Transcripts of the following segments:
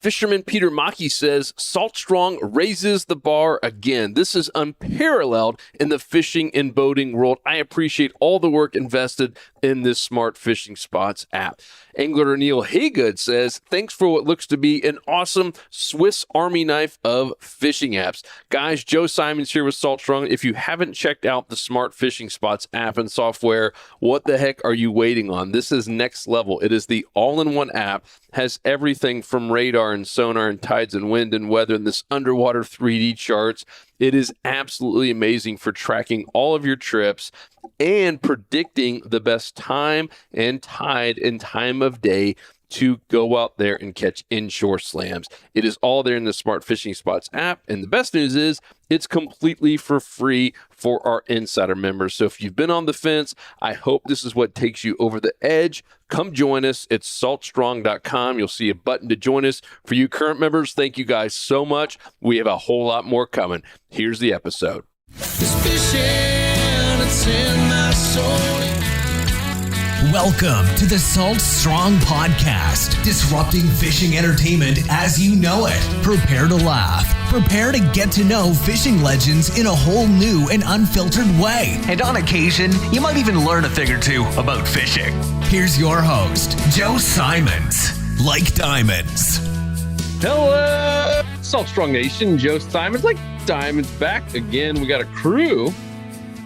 Fisherman Peter Maki says, Salt Strong raises the bar again. This is unparalleled in the fishing and boating world. I appreciate all the work invested in this Smart Fishing Spots app. Angler Neil Haygood says, thanks for what looks to be an awesome Swiss Army knife of fishing apps. Guys, Joe Simons here with Salt Strong. If you haven't checked out the Smart Fishing Spots app and software, what the heck are you waiting on? This is next level. It is the all-in-one app, has everything from radar and sonar and tides and wind and weather and this underwater 3D charts. It is absolutely amazing for tracking all of your trips and predicting the best time and tide and time of day to go out there and catch inshore slams. It is all there in the Smart Fishing Spots app. And the best news is it's completely for free for our insider members. So if you've been on the fence, I hope this is what takes you over the edge. Come join us. It's saltstrong.com. You'll see a button to join us. For you current members, thank you guys so much. We have a whole lot more coming. Here's the episode. It's fishing, it's in my soul. Welcome to the Salt Strong Podcast, disrupting fishing entertainment as you know it. Prepare to laugh. Prepare to get to know fishing legends in a whole new and unfiltered way. And on occasion, you might even learn a thing or two about fishing. Here's your host, Joe Simons. Like diamonds. Hello, Salt Strong Nation. Joe Simons, like diamonds, back again. We got a crew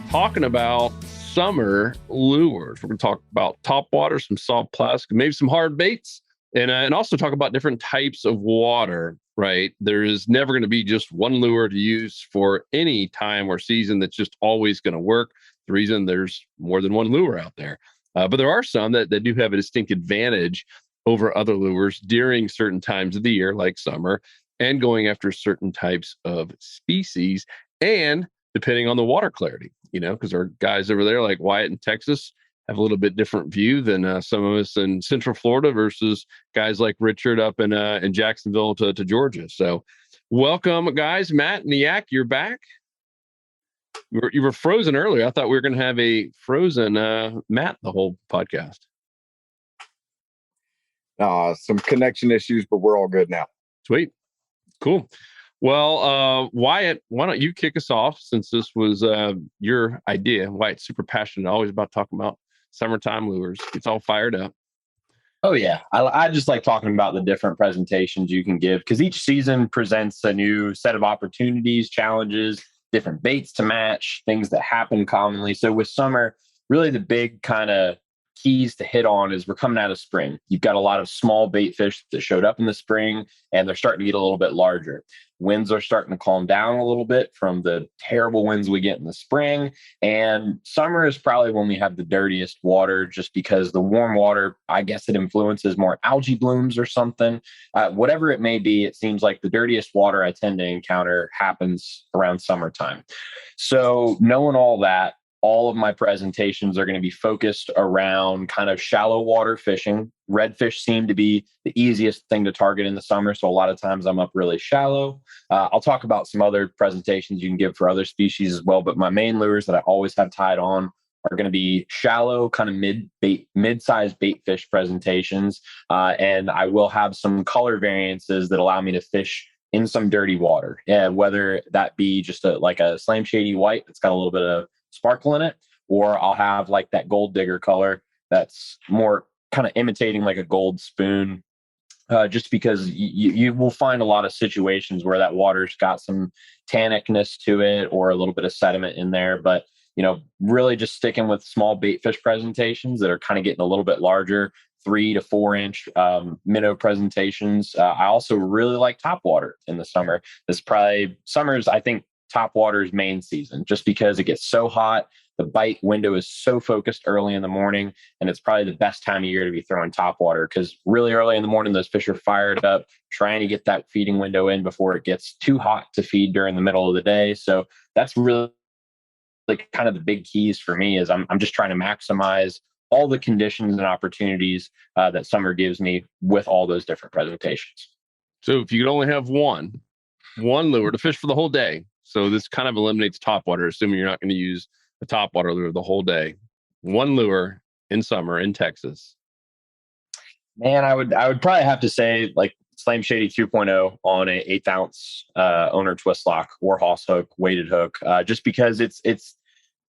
talking about summer lures. We're going to talk about topwater, some soft plastic, maybe some hard baits, and also talk about different types of water, right? There is never going to be just one lure to use for any time or season that's just always going to work. The reason there's more than one lure out there. But there are some that do have a distinct advantage over other lures during certain times of the year, like summer, and going after certain types of species, and depending on the water clarity, because our guys over there like Wyatt in Texas have a little bit different view than some of us in Central Florida versus guys like Richard up in Jacksonville to Georgia. So welcome, guys. Matt and Yak, you're back. You were frozen earlier. I thought we were going to have a frozen Matt the whole podcast. Some connection issues, but we're all good now. Sweet. Cool. Well, Wyatt, why don't you kick us off since this was your idea? Wyatt's super passionate, always about talking about summertime lures. It's all fired up. Oh, yeah. I just like talking about the different presentations you can give because each season presents a new set of opportunities, challenges, different baits to match, things that happen commonly. So with summer, really the big kind of keys to hit on is we're coming out of spring. You've got a lot of small bait fish that showed up in the spring, and they're starting to get a little bit larger. Winds are starting to calm down a little bit from the terrible winds we get in the spring. And summer is probably when we have the dirtiest water, just because the warm water, I guess it influences more algae blooms or something. Whatever it may be, it seems like the dirtiest water I tend to encounter happens around summertime. So knowing all that, all of my presentations are going to be focused around kind of shallow water fishing. Redfish seem to be the easiest thing to target in the summer. So a lot of times I'm up really shallow. I'll talk about some other presentations you can give for other species as well. But my main lures that I always have tied on are going to be shallow, kind of mid-sized bait fish presentations. And I will have some color variances that allow me to fish in some dirty water. Whether that be just like a slam shady white that's got a little bit of sparkle in it, or I'll have like that gold digger color that's more kind of imitating like a gold spoon, just because you will find a lot of situations where that water's got some tannicness to it or a little bit of sediment in there. But really just sticking with small bait fish presentations that are kind of getting a little bit larger, 3 to 4 inch minnow presentations. I also really like topwater in the summer. Summer's, I think, topwater's main season, just because it gets so hot. The bite window is so focused early in the morning, and it's probably the best time of year to be throwing topwater because really early in the morning, those fish are fired up, trying to get that feeding window in before it gets too hot to feed during the middle of the day. So that's really like kind of the big keys for me is I'm just trying to maximize all the conditions and opportunities that summer gives me with all those different presentations. So if you could only have one lure to fish for the whole day, so this kind of eliminates topwater, assuming you're not going to use a topwater lure the whole day. One lure in summer in Texas. Man, I would probably have to say like Slam Shady 2.0 on a 1/8 ounce owner twist lock or Hoss hook, weighted hook, just because it's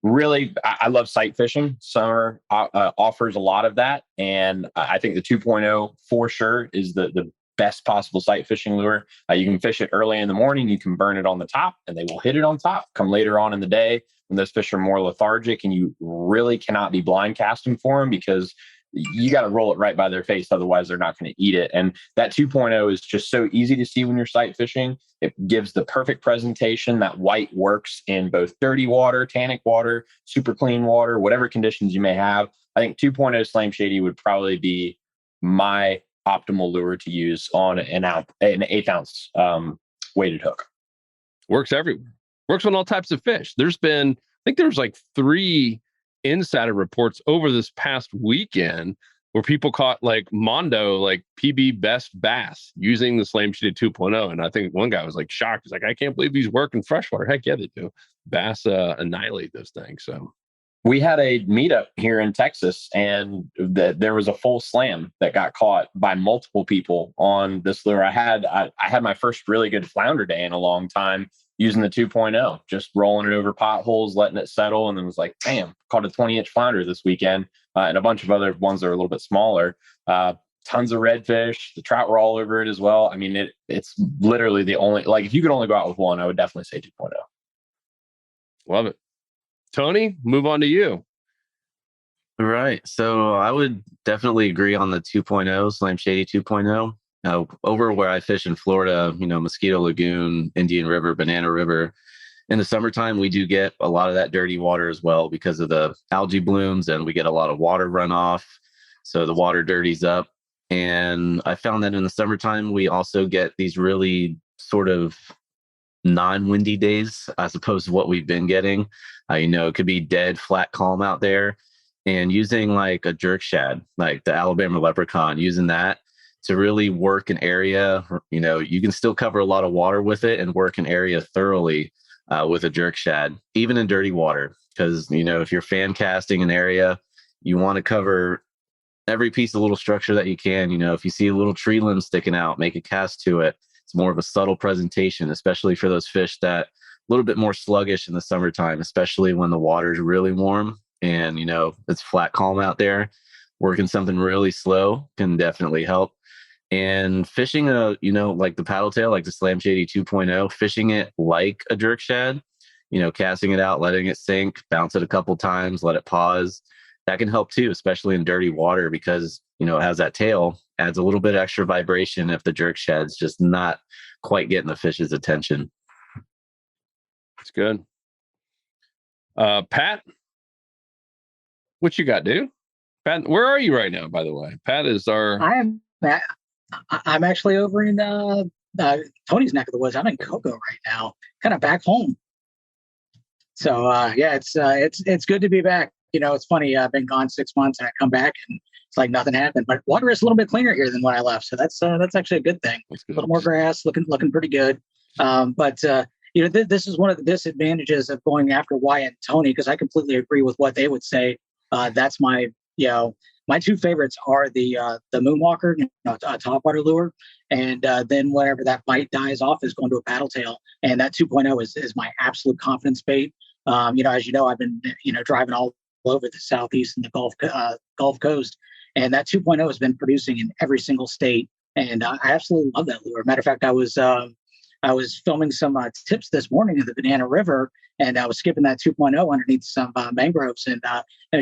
really, I love sight fishing. Summer offers a lot of that. And I think the 2.0 for sure is the best possible sight fishing lure. You can fish it early in the morning. You can burn it on the top and they will hit it on top. Come later on in the day when those fish are more lethargic and you really cannot be blind casting for them because you got to roll it right by their face. Otherwise, they're not going to eat it. And that 2.0 is just so easy to see when you're sight fishing. It gives the perfect presentation. That white works in both dirty water, tannic water, super clean water, whatever conditions you may have. I think 2.0 Slam Shady would probably be my optimal lure to use on an 1/8 ounce weighted hook. Works everywhere. Works on all types of fish. I think there's like 3 insider reports over this past weekend where people caught like Mondo, like PB best bass using the Slam Shady 2.0. And I think one guy was like shocked. He's like, I can't believe these work in freshwater. Heck yeah, they do. Bass annihilate those things. So we had a meetup here in Texas and there was a full slam that got caught by multiple people on this lure. I had my first really good flounder day in a long time using the 2.0, just rolling it over potholes, letting it settle. And then was like, damn, caught a 20-inch flounder this weekend and a bunch of other ones that are a little bit smaller. Tons of redfish. The trout were all over it as well. I mean, it's literally the only, like if you could only go out with one, I would definitely say 2.0. Love it. Tony, move on to you. Right. So I would definitely agree on the 2.0, Slam Shady 2.0. Over where I fish in Florida, Mosquito Lagoon, Indian River, Banana River, in the summertime, we do get a lot of that dirty water as well because of the algae blooms and we get a lot of water runoff. So the water dirties up. And I found that in the summertime, we also get these really sort of non-windy days as opposed to what we've been getting. It could be dead, flat, calm out there. And using like a jerk shad, like the Alabama leprechaun, using that to really work an area, you can still cover a lot of water with it and work an area thoroughly with a jerk shad, even in dirty water. Because, if you're fan casting an area, you want to cover every piece of little structure that you can. If you see a little tree limb sticking out, make a cast to it. It's more of a subtle presentation, especially for those fish that a little bit more sluggish in the summertime, especially when the water is really warm and, it's flat calm out there. Working something really slow can definitely help. And fishing like the paddle tail, like the Slam Shady 2.0, fishing it like a jerk shad, casting it out, letting it sink, bounce it a couple times, let it pause. That can help too, especially in dirty water because, it has that tail, adds a little bit extra vibration if the jerk shad's just not quite getting the fish's attention. That's good. Pat, what you got, dude? Pat, where are you right now, by the way? Pat is I'm actually over in Tony's neck of the woods. I'm in Cocoa right now, kind of back home. So it's good to be back. It's funny. I've been gone 6 months and I come back and it's like nothing happened. But water is a little bit cleaner here than when I left, so that's actually a good thing. A little more grass, looking pretty good. This is one of the disadvantages of going after Wyatt and Tony because I completely agree with what they would say. That's my my 2 favorites are the Moonwalker, topwater lure, and then whenever that bite dies off is going to a paddle tail, and that 2.0 is my absolute confidence bait. As you know, I've been driving all over the Southeast and the Gulf Coast, and that 2.0 has been producing in every single state, and I absolutely love that lure. Matter of fact, I was filming some tips this morning in the Banana River, and I was skipping that 2.0 underneath some mangroves, and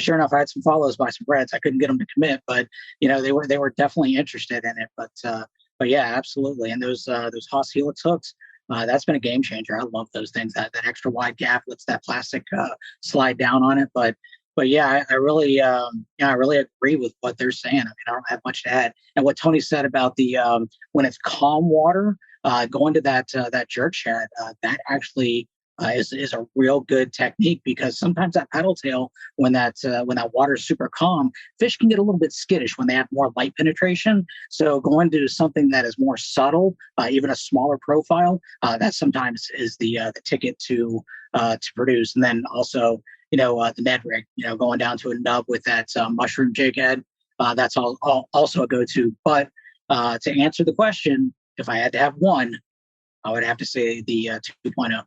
sure enough, I had some follows by some reds. I couldn't get them to commit, but they were definitely interested in it. But yeah, absolutely. And those Hoss Helix hooks, that's been a game changer. I love those things. That extra wide gap lets that plastic slide down on it. But yeah, I really agree with what they're saying. I mean, I don't have much to add. And what Tony said about the when it's calm water, going to that jerk shad, that actually is a real good technique because sometimes that paddle tail, when that water is super calm, fish can get a little bit skittish when they have more light penetration. So going to something that is more subtle, even a smaller profile, that sometimes is the ticket to produce. And then also, the Ned rig, going down to a nub with that mushroom jig head, that's also a go-to. But to answer the question, if I had to have one, I would have to say the 2.0.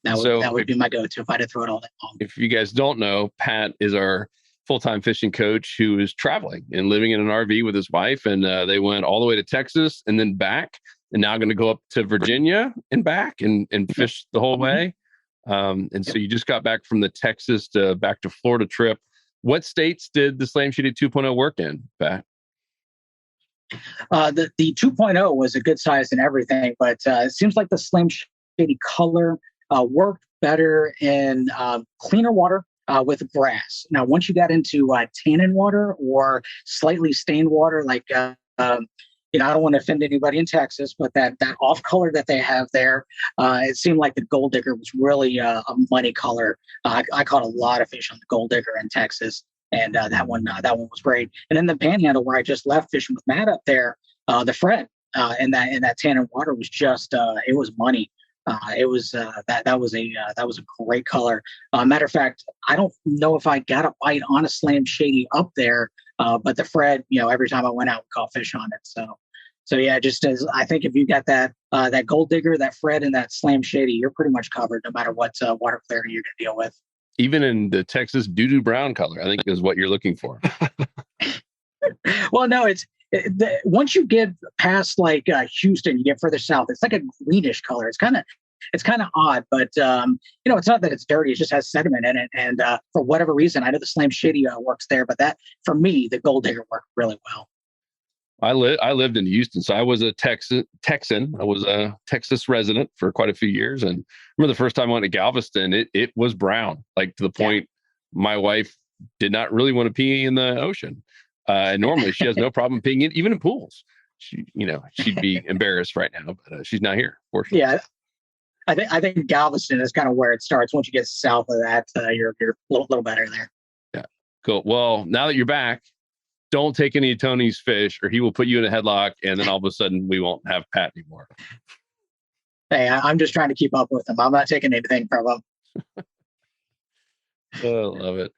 That would be my go-to if I had to throw it all day long. If you guys don't know, Pat is our full-time fishing coach who is traveling and living in an RV with his wife. And they went all the way to Texas and then back, and now going to go up to Virginia and back and fish the whole way. So you just got back from the Texas back to Florida trip. What states did the Slam Shady 2.0 work in, Pat? The 2.0 was a good size and everything, but it seems like the Slam Shady color worked better in cleaner water with grass. Now, once you got into tannin water or slightly stained water, like I don't want to offend anybody in Texas, but that off color that they have there, it seemed like the Gold Digger was really a money color. I caught a lot of fish on the Gold Digger in Texas, and that one was great. And in the Panhandle, where I just left fishing with Matt up there, the Fred in that tannin water was just it was money. That was a great color. Matter of fact, I don't know if I got a bite on a Slam Shady up there, but the Fred, every time I went out, we caught fish on it. So yeah, just as I think if you got that Gold Digger, that Fred, and that Slam Shady, you're pretty much covered no matter what water clarity you're going to deal with. Even in the Texas doo-doo brown color, I think is what you're looking for. Well, no, once you get past like Houston, you get further south, it's like a greenish color. It's kind of odd, but it's not that it's dirty. It just has sediment in it. And for whatever reason, I know the Slam Shady works there, but that for me, the Gold Digger worked really well. I lived in Houston, so I was a Texan. I was a Texas resident for quite a few years, and I remember the first time I went to Galveston, it was brown, like to the point my wife did not really want to pee in the ocean. And normally she has no problem peeing even in pools. She'd be embarrassed right now, but she's not here, fortunately. Yeah, I think Galveston is kind of where it starts. Once you get south of that, you're a little better there. Yeah, cool. Well, now that you're back, don't take any of Tony's fish, or he will put you in a headlock, and then all of a sudden we won't have Pat anymore. Hey, I'm just trying to keep up with him. I'm not taking anything from him. Oh, love it.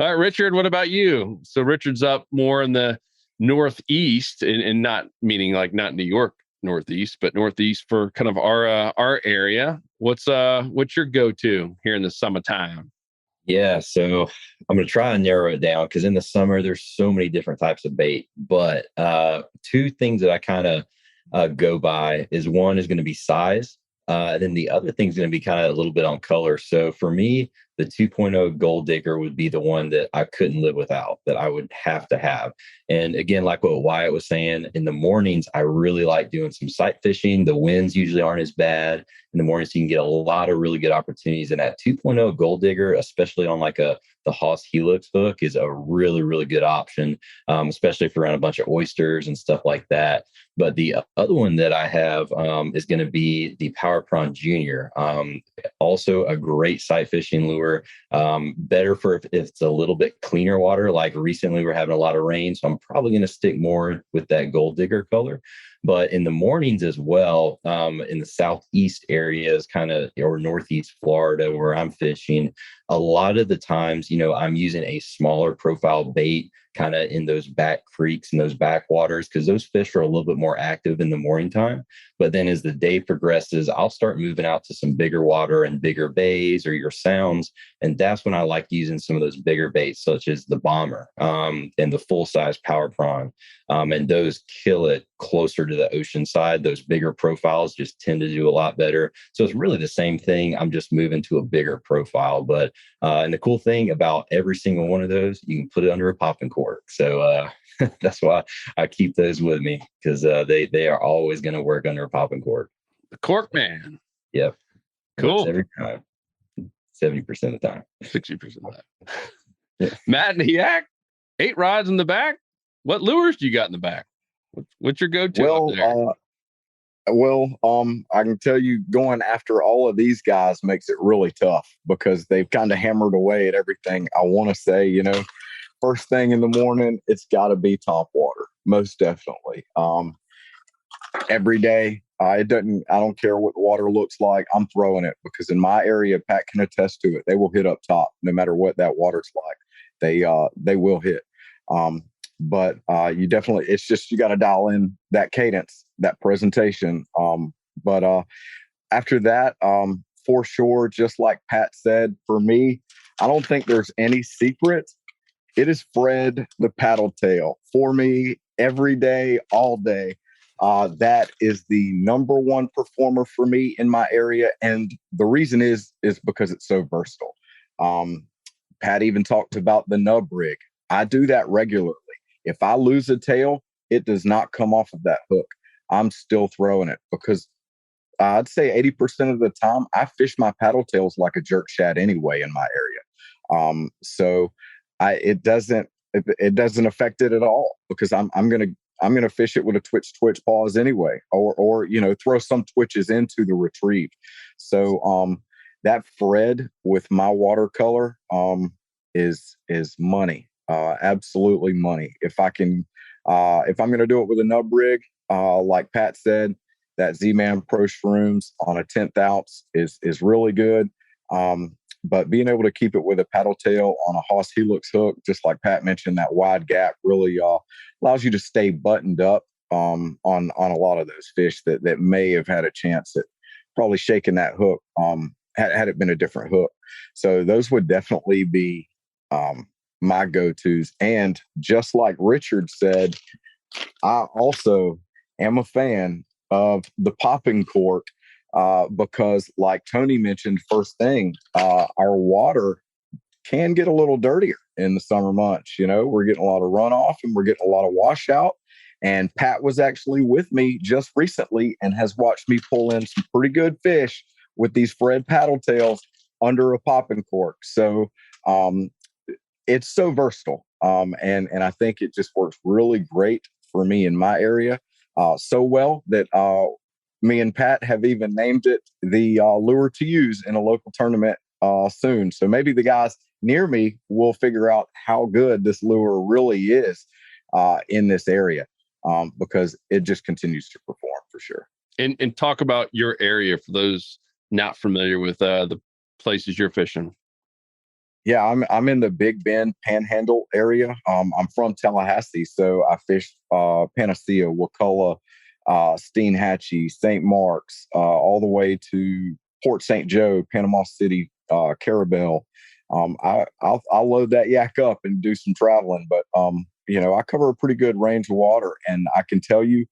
All right, Richard, what about you? So Richard's up more in the northeast, and not meaning like not New York northeast, but northeast for kind of our area. What's your go-to here in the summertime? Yeah, so I'm going to try and narrow it down because in the summer, there's so many different types of bait. But two things that I kind of go by is one is going to be size. Then the other thing is going to be kind of a little bit on color. So for me, the 2.0 Gold Digger would be the one that I couldn't live without, that I would have to have. And again, like what Wyatt was saying, in the mornings, I really like doing some sight fishing. The winds usually aren't as bad in the morning, so you can get a lot of really good opportunities. And that 2.0 Gold Digger, especially on like the Haas Helix hook, is a really, really good option, especially if you're around a bunch of oysters and stuff like that. But the other one that I have is going to be the Prawn Junior. Also a great sight fishing lure. Better for if it's a little bit cleaner water. Like recently we're having a lot of rain, so I'm probably going to stick more with that Gold Digger color. But in the mornings as well, in the southeast areas, or northeast Florida where I'm fishing, a lot of the times, I'm using a smaller profile bait kind of in those back creeks and those backwaters, because those fish are a little bit more active in the morning time. But then as the day progresses, I'll start moving out to some bigger water and bigger bays or your sounds. And that's when I like using some of those bigger baits, such as the Bomber and the full-size Power Prawn. And those kill it closer to the ocean side. Those bigger profiles just tend to do a lot better. So it's really the same thing. I'm just moving to a bigger profile. But and the cool thing about every single one of those, you can put it under a popping cork. So that's why I keep those with me, because they are always going to work under a popping cork. The cork man. Yep. Cool. That's every time. 70% of the time. 60% of that. Yeah. Matt and Yak, 8 rods in the back. What lures do you got in the back? What's your go-to? I can tell you, going after all of these guys makes it really tough, because they've kind of hammered away at everything. I want to say, first thing in the morning, it's got to be Topwater, most definitely. Every day, I don't care what the water looks like, I'm throwing it, because in my area, Pat can attest to it. They will hit up top, no matter what that water's like. They will hit. But you definitely, it's just, you got to dial in that cadence that presentation. But after that, for sure, just like Pat said, for me, I don't think there's any secret. It is Fred the paddle tail for me every day, all day. That is the number one performer for me in my area. And the reason is because it's so versatile. Pat even talked about the nub rig. I do that regularly. If I lose a tail, it does not come off of that hook. I'm still throwing it because I'd say 80% of the time I fish my paddle tails like a jerk shad anyway in my area. So it doesn't affect it at all because I'm gonna fish it with a twitch pause anyway, or throw some twitches into the retrieve. So that Fred with my watercolor is money, absolutely money. If I'm gonna do it with a nub rig, like Pat said, that Z-Man Pro Shrooms on a 10th ounce is really good. But being able to keep it with a paddle tail on a Haas Helix hook, just like Pat mentioned, that wide gap really allows you to stay buttoned up on a lot of those fish that may have had a chance at probably shaking that hook had it been a different hook. So those would definitely be my go-tos. And just like Richard said, I also am a fan of the popping cork because, like Tony mentioned, first thing, our water can get a little dirtier in the summer months. We're getting a lot of runoff and we're getting a lot of washout. And Pat was actually with me just recently and has watched me pull in some pretty good fish with these Fred paddle tails under a popping cork. So it's so versatile. And I think it just works really great for me in my area. So well that me and Pat have even named it the lure to use in a local tournament soon. So maybe the guys near me will figure out how good this lure really is in this area because it just continues to perform for sure. And talk about your area for those not familiar with the places you're fishing. Yeah, I'm in the Big Bend Panhandle area. I'm from Tallahassee, so I fish Panacea, Wakulla, Steinhatchee, St. Mark's, all the way to Port St. Joe, Panama City, Carabel. I'll load that yak up and do some traveling, but I cover a pretty good range of water, and I can tell you,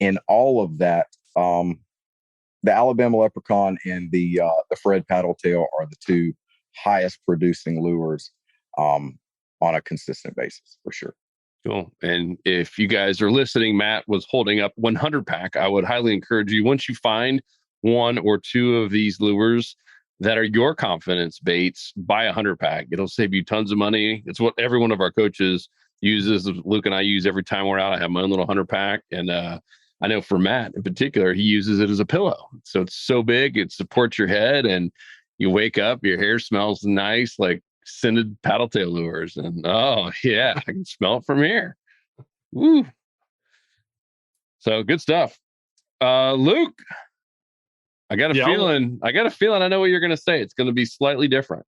in all of that, the Alabama Leprechaun and the Fred Paddletail are the two highest producing lures on a consistent basis for sure. Cool. And if you guys are listening, Matt was holding up 100 pack. I would highly encourage you, once you find one or two of these lures that are your confidence baits, buy a 100 pack. It'll save you tons of money. It's what every one of our coaches uses. Luke and I use every time we're out. I have my own little 100 pack. And I know for Matt in particular, he uses it as a pillow. So it's so big, it supports your head, and you wake up, your hair smells nice, like scented paddletail lures. And oh yeah, I can smell it from here. Woo. So good stuff. Luke, I got a feeling I know what you're gonna say. It's gonna be slightly different.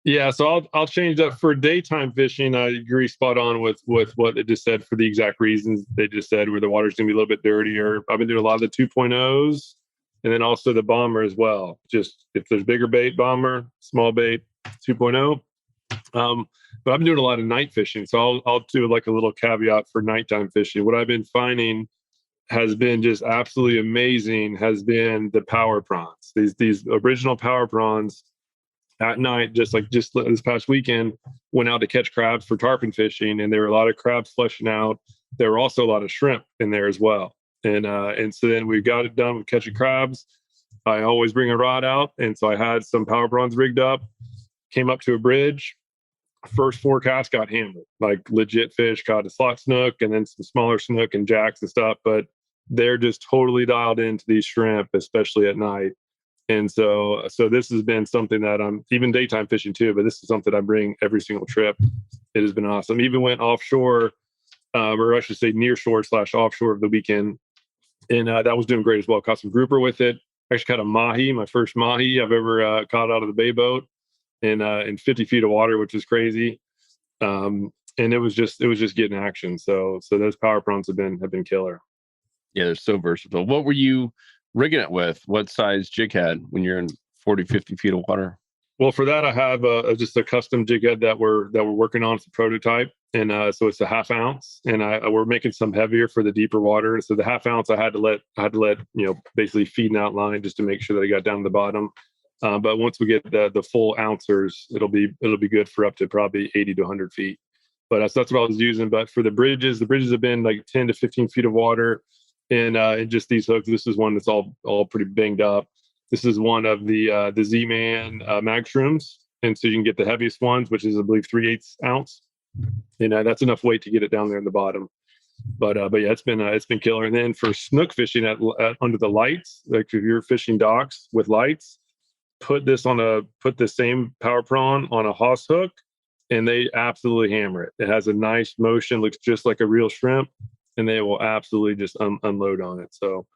Yeah, so I'll change that for daytime fishing. I agree spot on with what they just said for the exact reasons they just said, where the water's gonna be a little bit dirtier. I've been doing a lot of the 2.0s. And then also the bomber as well. Just if there's bigger bait, bomber, small bait, 2.0. But I've been doing a lot of night fishing. So I'll do like a little caveat for nighttime fishing. What I've been finding has been just absolutely amazing has been the power prawns. These original power prawns at night, just this past weekend, went out to catch crabs for tarpon fishing. And there were a lot of crabs fleshing out. There were also a lot of shrimp in there as well. And so then we got it done with catching crabs. I always bring a rod out. And so I had some power prawns rigged up, came up to a bridge. First 4 casts got hammered, like legit fish, caught a slot snook and then some smaller snook and jacks and stuff. But they're just totally dialed into these shrimp, especially at night. And so this has been something that I'm even daytime fishing too, but this is something I bring every single trip. It has been awesome. Even went offshore, or I should say near shore / offshore of the weekend. And that was doing great as well. Caught some grouper with it. Actually caught a mahi, my first mahi I've ever caught out of the bay boat in 50 feet of water, which is crazy. And it was just getting action. So those power prawns have been killer. Yeah, they're so versatile. What were you rigging it with? What size jig head when you're in 40, 50 feet of water? Well, for that, I have just a custom jig head that we're working on. It's a prototype, and so it's a 1/2 ounce, and we're making some heavier for the deeper water. So the 1/2 ounce, I had to let basically feed an outline just to make sure that I got down to the bottom. But once we get the full ouncers, it'll be good for up to probably 80 to 100 feet. But that's what I was using. But for the bridges have been like 10 to 15 feet of water, and just these hooks. This is one that's all pretty banged up. This is one of the Z-Man mag shrooms, and so you can get the heaviest ones, which is I believe 3/8 ounce, and that's enough weight to get it down there in the bottom. But yeah, it's been killer. And then for snook fishing at under the lights, like if you're fishing docks with lights, put the same power prawn on a Haas hook, and they absolutely hammer it. It has a nice motion, looks just like a real shrimp, and they will absolutely just unload on it. So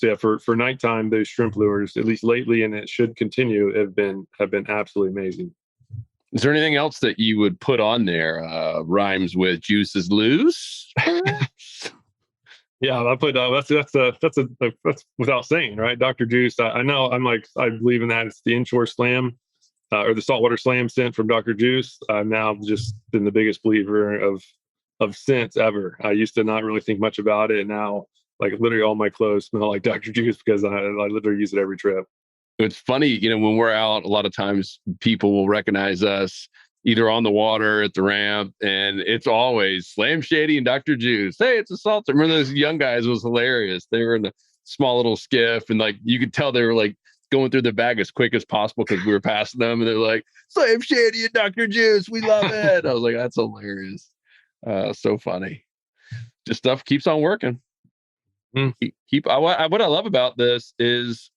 yeah, for nighttime, those shrimp lures, at least lately, and it should continue, have been absolutely amazing. Is there anything else that you would put on there? Rhymes with juices loose. Yeah, I put that's without saying, right? Dr. Juice. I know. I believe in that. It's the inshore slam or the saltwater slam scent from Dr. Juice. I've now just been the biggest believer of scents ever. I used to not really think much about it, and now, like, literally all my clothes smell like Dr. Juice because I literally use it every trip. It's funny, when we're out, a lot of times people will recognize us either on the water at the ramp, and it's always Slam Shady and Dr. Juice. Hey, it's a salter. Remember those young guys? It was hilarious. They were in a small little skiff, and like you could tell they were like going through the bag as quick as possible because we were passing them, and they're like, Slam Shady and Dr. Juice, we love it. I was like, that's hilarious. So funny. Just stuff keeps on working. What I love about this is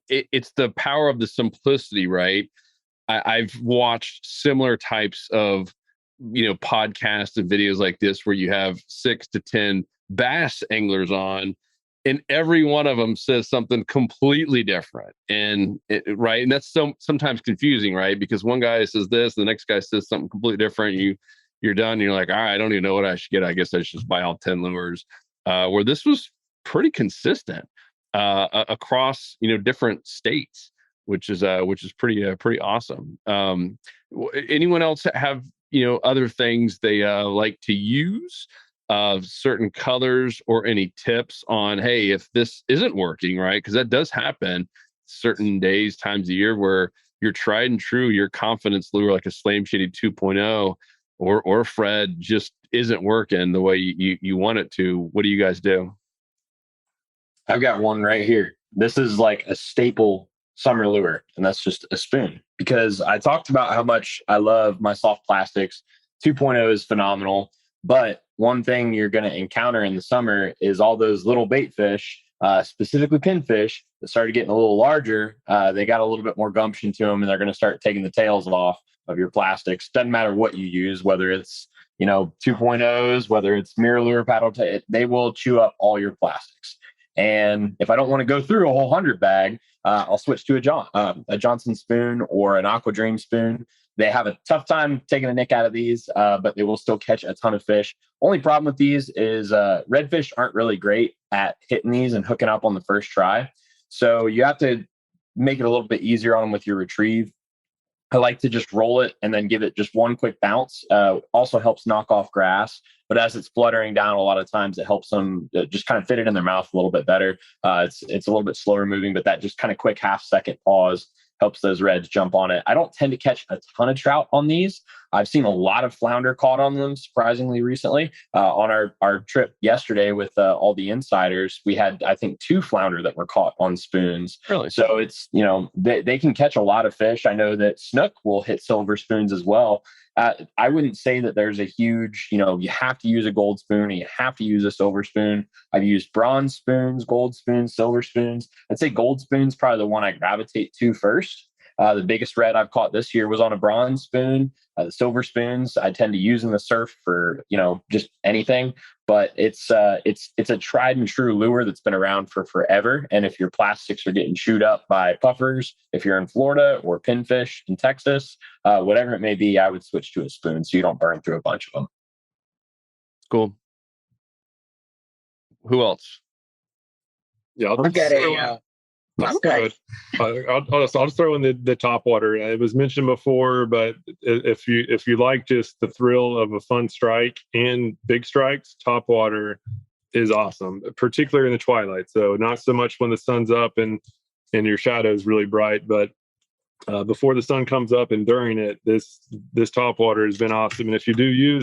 it's the power of the simplicity, right? I've watched similar types of podcasts and videos like this where you have 6 to 10 bass anglers on, and every one of them says something completely different, and right, and that's sometimes confusing, right? Because one guy says this, the next guy says something completely different. You're done. And you're like, all right, I don't even know what I should get. I guess I should just buy all 10 lures. Where this was pretty consistent across different states, which is pretty awesome. Anyone else have other things they like to use, certain colors, or any tips on, hey, if this isn't working, right? Because that does happen certain days, times of year where your tried and true, your confidence lure like a Slam Shady 2.0 or Fred just isn't working the way you want it to. What do you guys do? I've got one right here. This is like a staple summer lure, and that's just a spoon. Because I talked about how much I love my soft plastics. 2.0 is phenomenal, but one thing you're going to encounter in the summer is all those little bait fish, specifically pinfish, that started getting a little larger. They got a little bit more gumption to them, and they're going to start taking the tails off of your plastics. Doesn't matter what you use, whether it's 2.0s, whether it's mirror lure, paddle tail, they will chew up all your plastics. And if I don't want to go through a whole 100 bag, I'll switch to a Johnson spoon or an Aqua Dream spoon. They have a tough time taking a nick out of these, but they will still catch a ton of fish. Only problem with these is redfish aren't really great at hitting these and hooking up on the first try. So you have to make it a little bit easier on them with your retrieve. I like to just roll it and then give it just one quick bounce. Also helps knock off grass. But as it's fluttering down, a lot of times it helps them just kind of fit it in their mouth a little bit better. It's a little bit slower moving, but that just kind of quick 1/2 second pause helps those reds jump on it. I don't tend to catch a ton of trout on these. I've seen a lot of flounder caught on them, surprisingly, recently. On our trip yesterday with all the insiders, we had, I think, 2 flounder that were caught on spoons. Really? So it's, they can catch a lot of fish. I know that snook will hit silver spoons as well. I wouldn't say that there's a huge, you have to use a gold spoon or you have to use a silver spoon. I've used bronze spoons, gold spoons, silver spoons. I'd say gold spoon's probably the one I gravitate to first. The biggest red I've caught this year was on a bronze spoon. The silver spoons I tend to use in the surf for, just anything. But it's a tried and true lure that's been around for forever. And if your plastics are getting chewed up by puffers, if you're in Florida or pinfish in Texas, whatever it may be, I would switch to a spoon so you don't burn through a bunch of them. Cool. Who else? Yeah, I've got I'll just throw in the Topwater. It was mentioned before, but if you like just the thrill of a fun strike and big strikes, Topwater is awesome, particularly in the twilight. So not so much when the sun's up and your shadow is really bright, but before the sun comes up and during it, this Topwater has been awesome. And if you do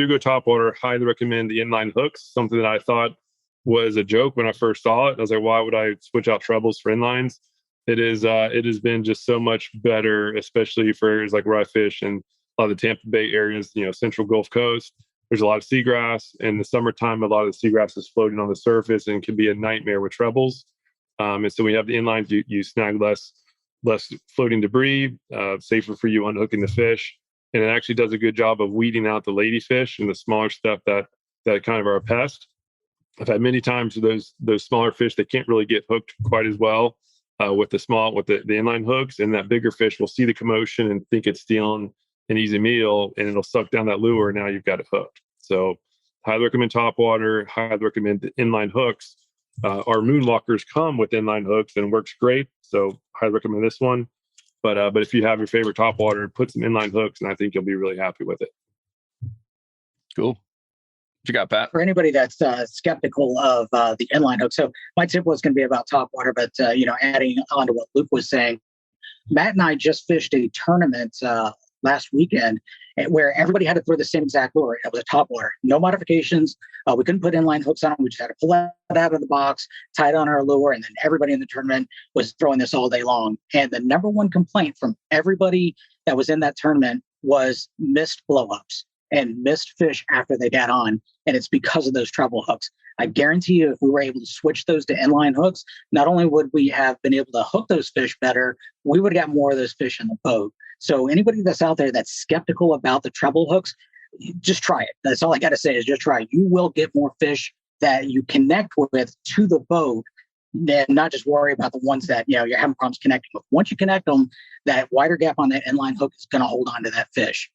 go Topwater, highly recommend the inline hooks. Something that I thought was a joke when I first saw it. I was like, why would I switch out trebles for inlines? It has been just so much better, especially for areas like where I fish and a lot of the Tampa Bay areas, Central Gulf Coast. There's a lot of seagrass. In the summertime, a lot of the seagrass is floating on the surface and can be a nightmare with trebles. And so we have the inlines, you snag less floating debris, safer for you unhooking the fish. And it actually does a good job of weeding out the ladyfish and the smaller stuff that kind of are a pest. I've had many times those smaller fish, they can't really get hooked quite as well with the inline hooks, and that bigger fish will see the commotion and think it's stealing an easy meal, and it'll suck down that lure. And now you've got it hooked. So highly recommend Topwater, highly recommend the inline hooks. Our moonwalkers come with inline hooks and works great. So highly recommend this one. But if you have your favorite Topwater, put some inline hooks, and I think you'll be really happy with it. Cool. What you got, Pat? For anybody that's skeptical of the inline hook, so my tip was going to be about Topwater, but adding on to what Luke was saying, Matt and I just fished a tournament last weekend where everybody had to throw the same exact lure. It was a Topwater, no modifications. We couldn't put inline hooks on them. We just had to pull it out of the box, tie it on our lure, and then everybody in the tournament was throwing this all day long. And the number one complaint from everybody that was in that tournament was missed blowups and missed fish after they got on. And it's because of those treble hooks. I guarantee you, if we were able to switch those to inline hooks, not only would we have been able to hook those fish better, we would have got more of those fish in the boat. So anybody that's out there that's skeptical about the treble hooks, just try it. That's all I got to say is just try it. You will get more fish that you connect with to the boat, and not just worry about the ones that you're having problems connecting with. Once you connect them, that wider gap on that inline hook is going to hold on to that fish.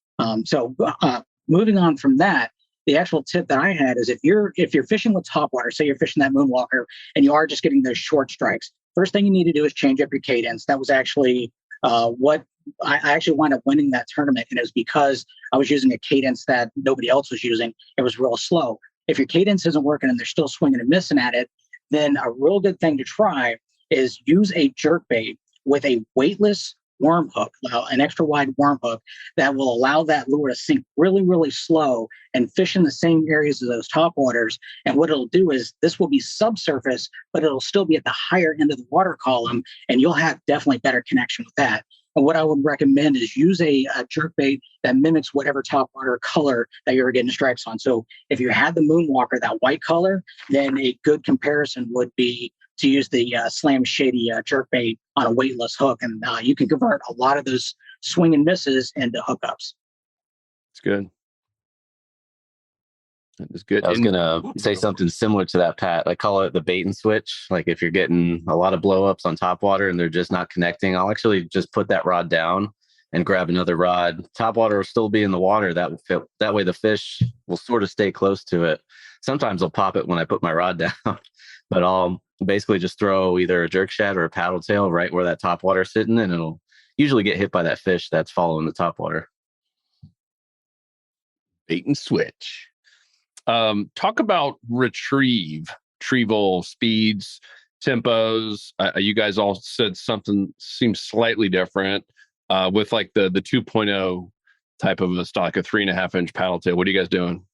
Moving on from that, the actual tip that I had is if you're fishing with Topwater, say you're fishing that moonwalker and you are just getting those short strikes, first thing you need to do is change up your cadence. That was actually what I actually wound up winning that tournament, and it was because I was using a cadence that nobody else was using. It was real slow. If your cadence isn't working and they're still swinging and missing at it, then a real good thing to try is use a jerkbait with a weightless worm hook, an extra wide worm hook that will allow that lure to sink really, really slow and fish in the same areas of those Topwaters. And what it'll do is this will be subsurface, but it'll still be at the higher end of the water column, and you'll have definitely better connection with that. And what I would recommend is use a jerkbait that mimics whatever Topwater color that you're getting strikes on. So if you had the Moonwalker, that white color, then a good comparison would be to use the Slam Shady jerkbait on a weightless hook. And you can convert a lot of those swing and misses into hookups. It's good. That is good. I was going to say something similar to that, Pat. I call it the bait and switch. Like if you're getting a lot of blowups on Topwater and they're just not connecting, I'll actually just put that rod down and grab another rod. Topwater will still be in the water. That way the fish will sort of stay close to it. Sometimes I'll pop it when I put my rod down, but I'll basically just throw either a jerk shad or a paddle tail right where that Topwater is sitting, and it'll usually get hit by that fish that's following the Topwater. Bait and switch. Talk about retrieval speeds, tempos. You guys all said something seems slightly different with like the 2.0 type of a stock, a 3.5 inch paddle tail. What are you guys doing?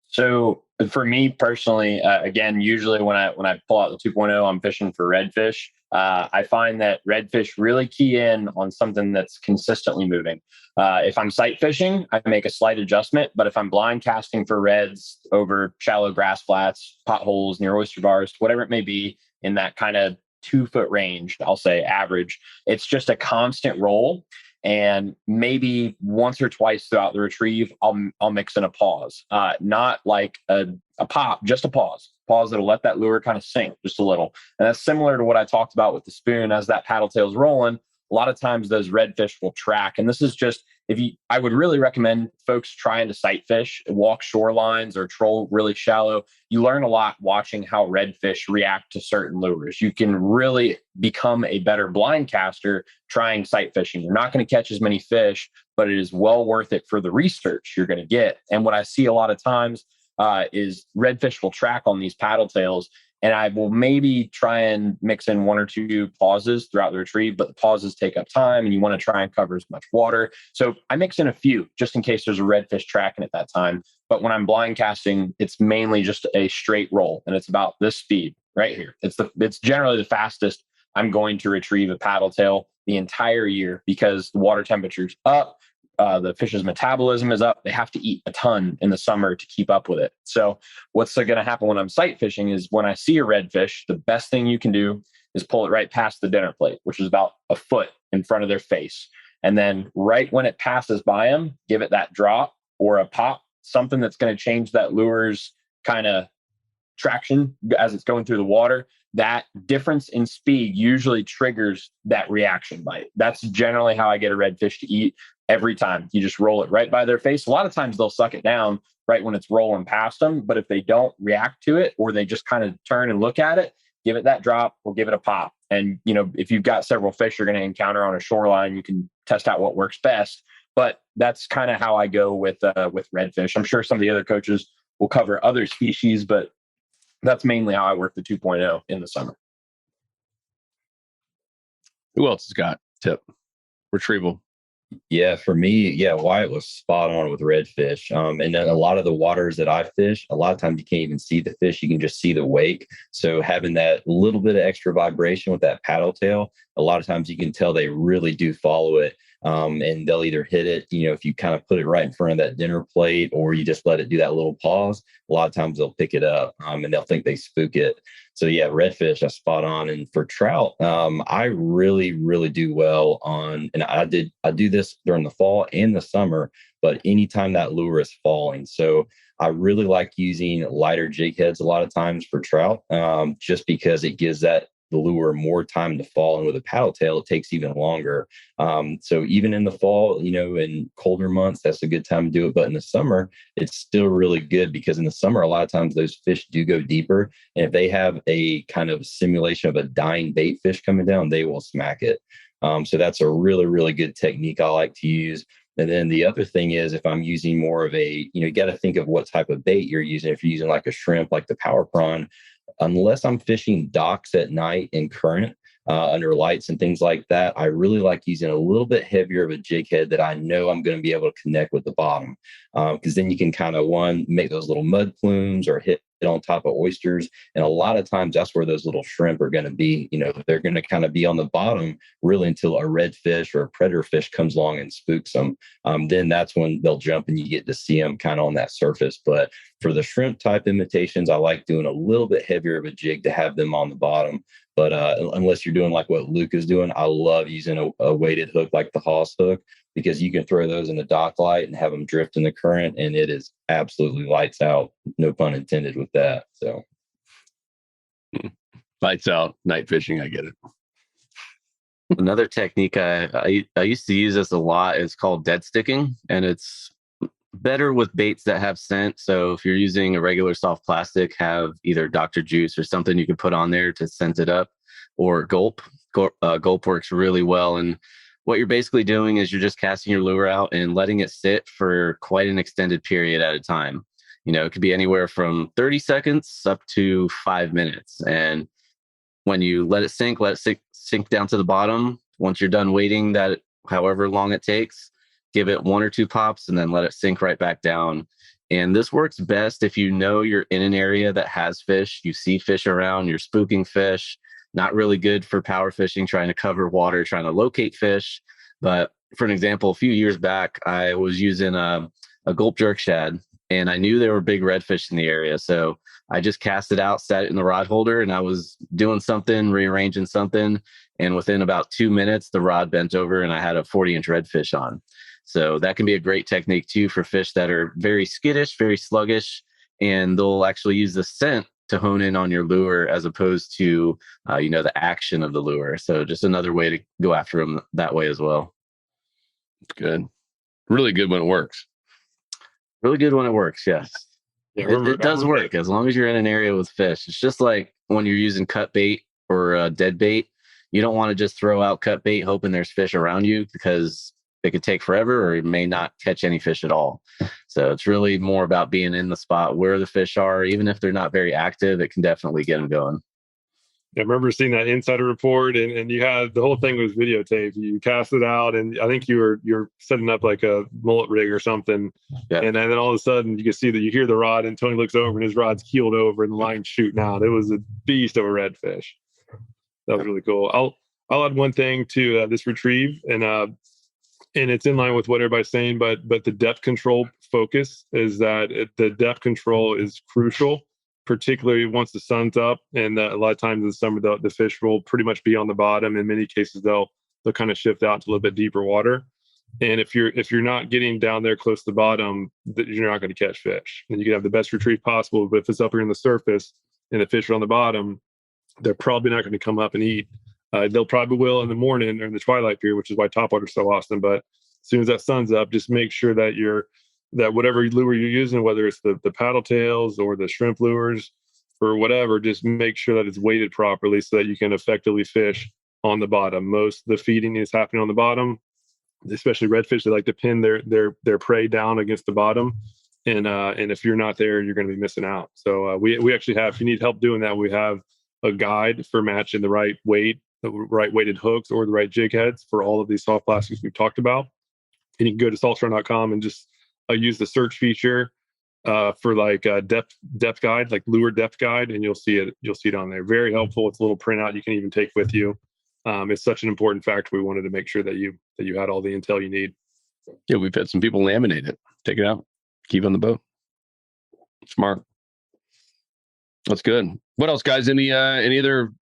So for me personally, again, usually when I pull out the 2.0, I'm fishing for redfish. I find that redfish really key in on something that's consistently moving. If I'm sight fishing, I make a slight adjustment, but if I'm blind casting for reds over shallow grass flats, potholes near oyster bars, whatever it may be in that kind of 2 foot range, I'll say average, it's just a constant roll. And maybe once or twice throughout the retrieve, I'll mix in a pause, not like a pop, just a pause that'll let that lure kind of sink just a little. And that's similar to what I talked about with the spoon. As that paddle tail's rolling, a lot of times those redfish will track. And this is just I would really recommend folks trying to sight fish, walk shorelines or troll really shallow. You learn a lot watching how redfish react to certain lures. You can really become a better blind caster trying sight fishing. You're not going to catch as many fish, but it is well worth it for the research you're going to get. And what I see a lot of times is redfish will track on these paddle tails, and I will maybe try and mix in 1 or 2 pauses throughout the retrieve, but the pauses take up time and you want to try and cover as much water. So I mix in a few just in case there's a redfish tracking at that time. But when I'm blind casting, it's mainly just a straight roll, and it's about this speed right here. It's generally the fastest I'm going to retrieve a paddle tail the entire year because the water temperature's up. The fish's metabolism is up. They have to eat a ton in the summer to keep up with it. So what's going to happen when I'm sight fishing is when I see a redfish, the best thing you can do is pull it right past the dinner plate, which is about a foot in front of their face. And then right when it passes by them, give it that drop or a pop, something that's going to change that lure's kind of traction as it's going through the water. That difference in speed usually triggers that reaction bite. That's generally how I get a redfish to eat every time. You just roll it right by their face. A lot of times they'll suck it down right when it's rolling past them. But if they don't react to it, or they just kind of turn and look at it, give it that drop or give it a pop. And, if you've got several fish you're going to encounter on a shoreline, you can test out what works best. But that's kind of how I go with redfish. I'm sure some of the other coaches will cover other species, but that's mainly how I work the 2.0 in the summer. Who else has got tip? Retrieval. Yeah, for me, Wyatt was spot on with redfish. And then a lot of the waters that I fish, a lot of times you can't even see the fish. You can just see the wake. So having that little bit of extra vibration with that paddle tail, a lot of times you can tell they really do follow it. And they'll either hit it, if you kind of put it right in front of that dinner plate, or you just let it do that little pause. A lot of times they'll pick it up and they'll think they spook it. So yeah, redfish, that's spot on. And for trout, I really, really do well on, and I do this during the fall and the summer, but anytime that lure is falling. So I really like using lighter jig heads a lot of times for trout, just because it gives the lure more time to fall. And with a paddle tail, it takes even longer. So even in the fall, in colder months, that's a good time to do it. But in the summer, it's still really good because in the summer, a lot of times those fish do go deeper. And if they have a kind of simulation of a dying bait fish coming down, they will smack it. So that's a really, really good technique I like to use. And then the other thing is, if I'm using more of you got to think of what type of bait you're using. If you're using like a shrimp, like the power prawn, unless I'm fishing docks at night in current under lights and things like that, I really like using a little bit heavier of a jig head that I know I'm going to be able to connect with the bottom. Because then you can kind of make those little mud plumes or hit it on top of oysters. And a lot of times that's where those little shrimp are going to be. They're going to kind of be on the bottom really until a redfish or a predator fish comes along and spooks them. Then that's when they'll jump and you get to see them kind of on that surface. But for the shrimp type imitations, I like doing a little bit heavier of a jig to have them on the bottom. But unless you're doing like what Luke is doing, I love using a weighted hook like the Haas hook, because you can throw those in a dock light and have them drift in the current, and it is absolutely lights out. No pun intended with that. So lights out night fishing. I get it. Another technique I used to use this a lot is called dead sticking, and it's better with baits that have scent. So if you're using a regular soft plastic, have either Dr. Juice or something you can put on there to scent it up, or gulp. Gulp works really well. And what you're basically doing is you're just casting your lure out and letting it sit for quite an extended period at a time. It could be anywhere from 30 seconds up to 5 minutes. And when you let it sink down to the bottom. Once you're done waiting that however long it takes, give it 1 or 2 pops and then let it sink right back down. And this works best if you're in an area that has fish, you see fish around, you're spooking fish. Not really good for power fishing, trying to cover water, trying to locate fish. But for an example, a few years back, I was using a gulp jerk shad, and I knew there were big redfish in the area. So I just cast it out, set it in the rod holder, and I was doing something, rearranging something. And within about 2 minutes, the rod bent over and I had a 40-inch redfish on. So that can be a great technique too for fish that are very skittish, very sluggish, and they'll actually use the scent to hone in on your lure as opposed to, the action of the lure. So just another way to go after them that way as well. Good. Really good when it works. Really good when it works. Yes. Yeah, It does work as long as you're in an area with fish. It's just like when you're using cut bait or dead bait. You don't want to just throw out cut bait hoping there's fish around you, because it could take forever or you may not catch any fish at all. So it's really more about being in the spot where the fish are. Even if they're not very active, it can definitely get them going. I remember seeing that insider report, and you had the whole thing was videotaped. You cast it out, and I think you're setting up like a mullet rig or something. Yeah. And then all of a sudden, you can see that you hear the rod, and Tony looks over, and his rod's keeled over, and the line's shooting out. It was a beast of a redfish. That was really cool. I'll add one thing to this retrieve, and it's in line with what everybody's saying, but the depth control focus is that the depth control is crucial, particularly once the sun's up. And a lot of times in the summer, the fish will pretty much be on the bottom. In many cases, they'll kind of shift out to a little bit deeper water. And if you're not getting down there close to the bottom, you're not going to catch fish. And you can have the best retrieve possible, but if it's up here on the surface and the fish are on the bottom, they're probably not going to come up and eat. They'll probably will in the morning or in the twilight period, which is why topwater is so awesome. But as soon as that sun's up, just make sure that whatever lure you're using, whether it's the paddle tails or the shrimp lures or whatever, just make sure that it's weighted properly so that you can effectively fish on the bottom. Most of the feeding is happening on the bottom, especially redfish. They like to pin their prey down against the bottom. And if you're not there, you're going to be missing out. So we actually have, if you need help doing that, we have a guide for matching the right weight, the right weighted hooks or the right jig heads for all of these soft plastics we've talked about. And you can go to saltwater.com and just use the search feature for like depth guide, like lure depth guide, and you'll see it on there. Very helpful. It's a little printout you can even take with you. It's such an important factor. We wanted to make sure that you had all the intel you need. Yeah, we've had some people laminate it, take it out, keep it on the boat. Smart. That's good. What else, guys? Any other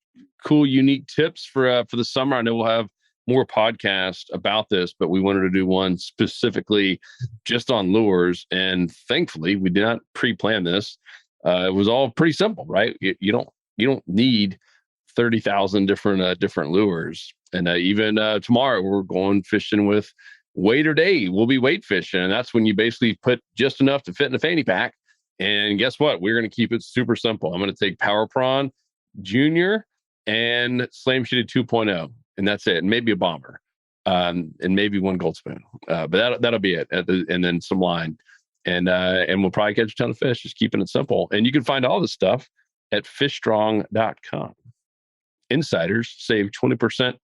cool, unique tips for the summer? I know we'll have more podcasts about this, but we wanted to do one specifically just on lures. And thankfully, we did not pre-plan this. It was all pretty simple, right? You don't need 30,000 different lures. And even tomorrow, we're going fishing with Wader Day. We'll be weight fishing, and that's when you basically put just enough to fit in a fanny pack. And guess what? We're going to keep it super simple. I'm going to take Power Prawn Junior and Slam Shaded 2.0, and that's it. And maybe a bomber, and maybe one gold spoon. But that'll be it. And then some line, and we'll probably catch a ton of fish. Just keeping it simple. And you can find all this stuff at fishstrong.com. Insiders save 20%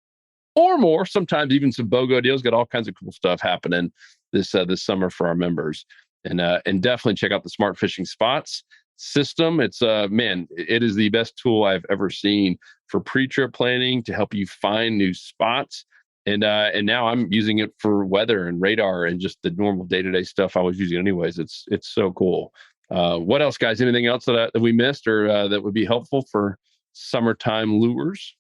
or more. Sometimes even some BOGO deals. Got all kinds of cool stuff happening this summer for our members. And definitely check out the Smart Fishing Spots system. It's it is the best tool I've ever seen for pre-trip planning to help you find new spots. And now I'm using it for weather and radar and just the normal day-to-day stuff I was using anyways. It's so cool. What else, guys? Anything else that we missed or that would be helpful for summertime lures?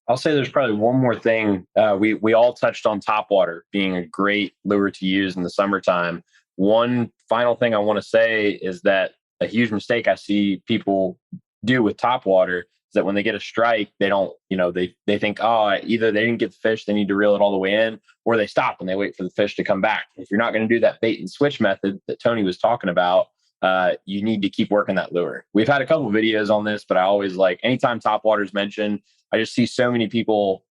I'll say there's probably one more thing. We all touched on Topwater being a great lure to use in the summertime. One final thing I want to say is that a huge mistake I see people do with Topwater is that when they get a strike, they don't, they think, either they didn't get the fish, they need to reel it all the way in, or they stop and they wait for the fish to come back. If you're not going to do that bait and switch method that Tony was talking about, you need to keep working that lure. We've had a couple of videos on this, but I always anytime Topwater is mentioned, I just see so many people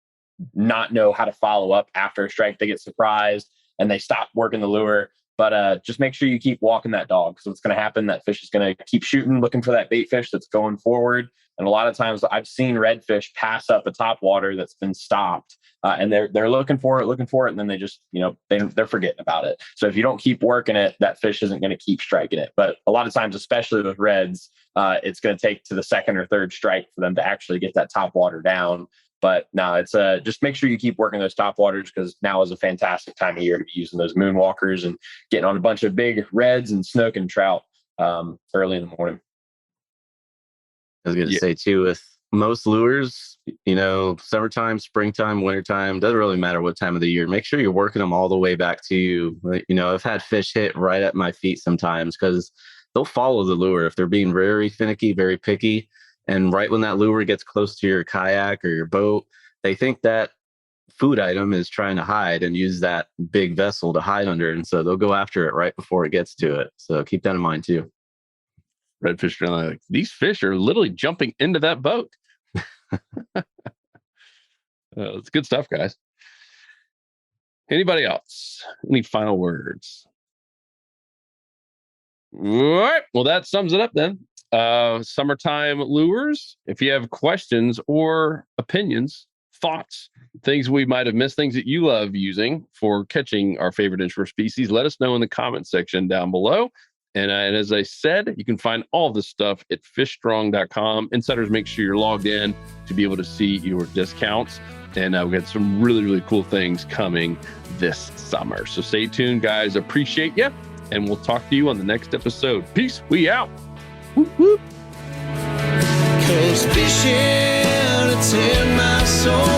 not know how to follow up after a strike. They get surprised and they stop working the lure. But just make sure you keep walking that dog, because what's going to happen, that fish is going to keep shooting, looking for that bait fish that's going forward. And a lot of times I've seen redfish pass up a topwater that's been stopped, and they're looking for it, and then they just, they're forgetting about it. So if you don't keep working it, that fish isn't going to keep striking it. But a lot of times, especially with reds, it's going to take to the second or third strike for them to actually get that topwater down. But no, it's just make sure you keep working those topwaters, because now is a fantastic time of year to be using those moonwalkers and getting on a bunch of big reds and snook and trout early in the morning. I was going to say too, with most lures, summertime, springtime, wintertime, doesn't really matter what time of the year. Make sure you're working them all the way back to you. I've had fish hit right at my feet sometimes because they'll follow the lure if they're being very finicky, very picky. And right when that lure gets close to your kayak or your boat, they think that food item is trying to hide and use that big vessel to hide under. And so they'll go after it right before it gets to it. So keep that in mind too. Redfish are like, these fish are literally jumping into that boat. It's good stuff, guys. Anybody else? Any final words? All right. Well, that sums it up then. Summertime lures. If you have questions or opinions, thoughts, things we might have missed, things that you love using for catching our favorite inshore species, let us know in the comment section down below. And as I said, you can find all this stuff at fishstrong.com. Insiders, make sure you're logged in to be able to see your discounts. And we've got some really, really cool things coming this summer. So stay tuned, guys. Appreciate you. And we'll talk to you on the next episode. Peace. We out. Whoop, whoop. 'Cause fishing, it's in my soul.